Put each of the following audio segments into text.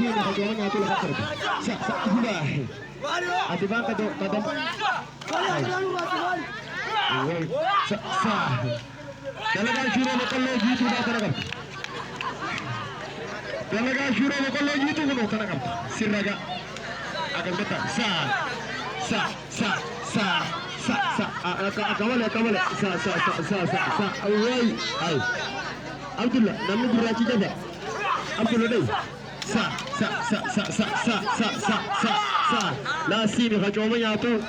sini kajuan yang tuh lepas sa ubah ati bang kado sa dalaga shiro lokal gitu dah tanagam dalaga shiro lokal gitu kuno tanagam siraga akan beta sa kawale sa awai ay Abdullah namu diraci jaga Abdullah dai sa la sini kajuan yang tuh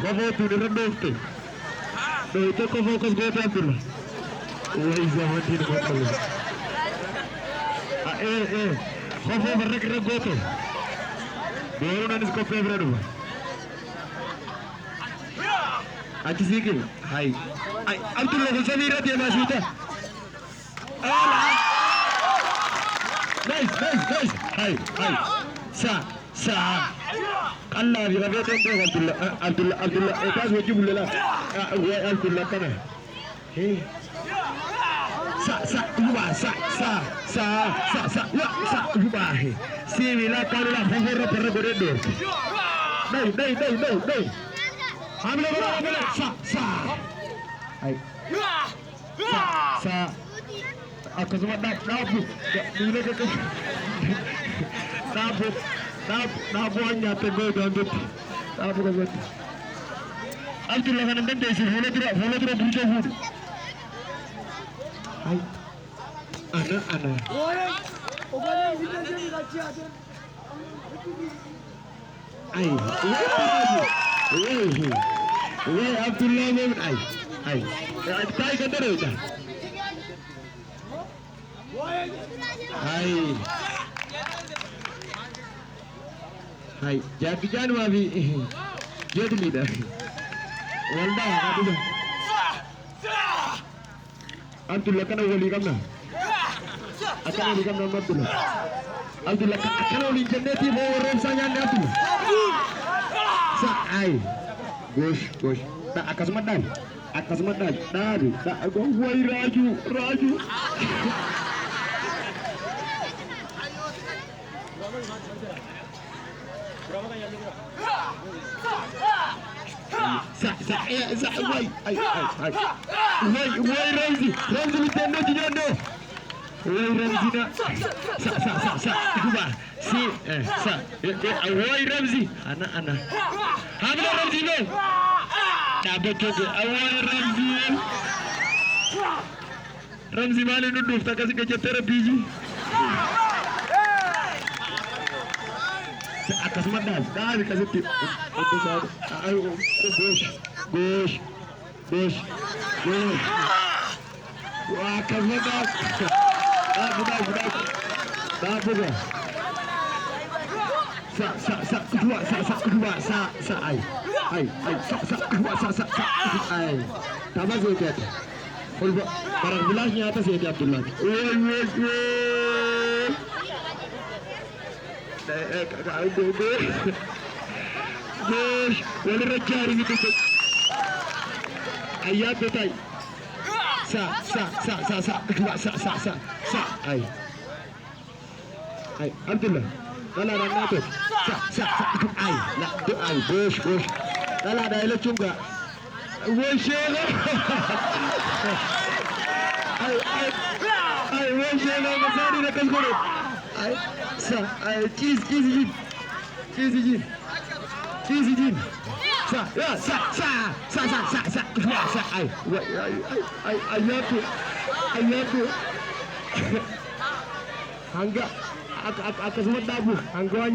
bawa tu direndam tu do itu kau fokus gue Abdullah woi zaman ini betul kau bergerak gue tuh baru nanti kau favorite dulu Aji sikit, hai Abdullah kau sendiri dia masih itu nice hai sa Allah dia kata tu Abdullah itu wajib boleh lah Abdullah kana sa ubah sini lah kalau lah favor pergi doi ambil sa hai sa aku semua dabu ini ke dabu hanya tegoy dandut dabu ke betul Abdullah kan nanti desi follow terus bunyi food hai ana Woi Abdullah men ai tai kata dah hai jadi jangan wabi jadi lidah walda kata Abdullah kana wali kamna akan wali kamna Abdullah kana wali jannati bawa romsanya Abdullah sa ai gosh tak akas madan dari tak aku wai raju sa wai Ramzi litendo jijondo wai Ramzi na sa kuba si wai Ramzi anak hamda Ramzi no dapat juga awal Ramzi malah nuduh tak kasih kerja terapi atas madan dah kasih tip untuk saya ayo bos wah kamu budak sa kedua ai tambah sedikit barang belasnya atas ya Abdullah bos boleh recari gitu ayat betai sa kedua ai Abdullah kalau ada nato sa ai bos kalau ada elok juga woi shela ai woi shela masari nak kau ai sa ai cheese sa ai ayatu hangga atas dabu anggoan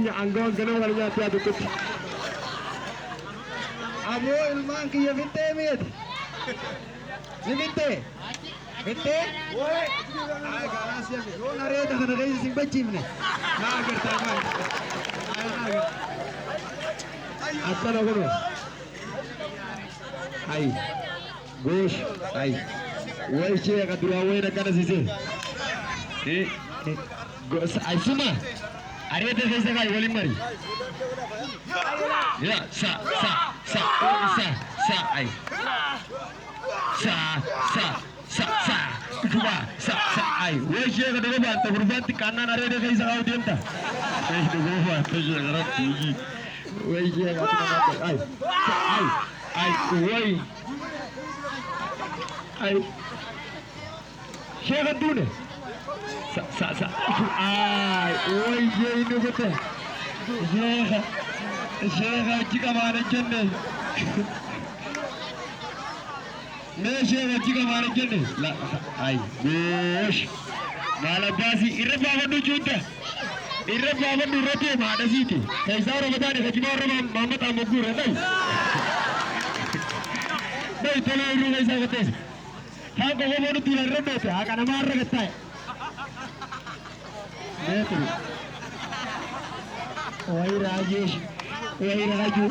ganang walinya tiada tutup amo ilman kiya vinte woi ay gracias yo nareta kana kayo sing bachim ne nagar taman asal ako ay gosh ay woi siya kadulawe na kana sisi ay suma areta sa kay wali mari ya sa ay sa dua sa Ay, wai shega dogo ba ta gurbanti kanna na rede kai sa audio ta. Ai dogo ba ta shega rati. Wai shega ta ai. Ai, wai. Ai. Shega dune. Sa. Ai, wai je inu gote. Shega jika mane kenne. Me shega jika mane kenne. La ai, gosh. Mala basi irra baba du junta. Irra baba du rote mada siti. Kai sauro badane ka jima ro Muhammad Amugure dai. Dai tolo iru kai sa gote. Ha ko go bodu tila rote ha kana marra gatta. Betul. Wai Rajesh, wai Raju.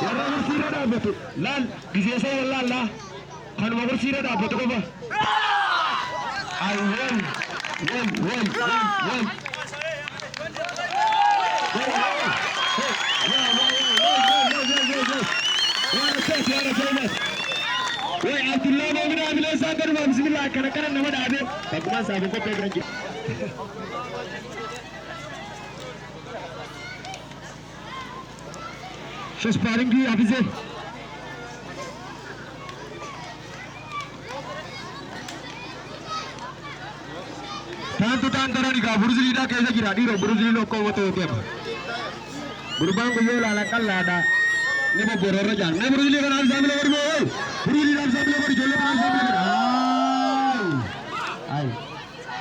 Yara bersira dah betul. Lal, bisa saya lal lah. Kan mau bersira dah betul apa? Ay, won. Woi, Abdullah mau mina bila sadar bang, bismillah. Kadang-kadang nama dah ada. Bagaimana sahabat kau pegang je? Sparring की अभी से टान तो टान तरह निकाह बुरुजली dah कैसे गिरा दी रो बुरुजली लोग को वो तो क्या बुरुबांग को ये लाला कल लाड़ा ने वो बोरोरो जान मैं बुरुजली का नाम सामने कर दो बुरुजली नाम सामने कर जोले नाम सामने कर आई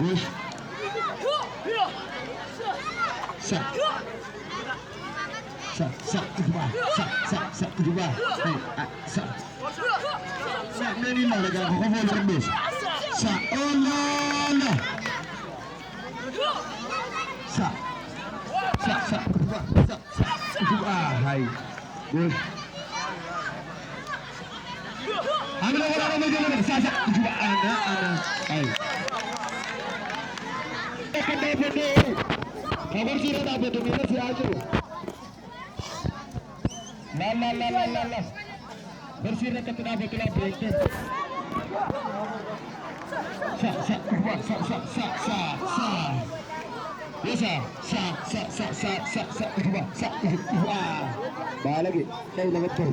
Bush sa kedua sa ini lah lagi aku mau terus sa Allah sa kedua hai good ambil orang mau sa kedua ana hai pendek kabar sih dah betul ni si aja La. Bersihkan ketika betul break. Sa. Biasa. Sa. Balik lagi. Saya lewat tu.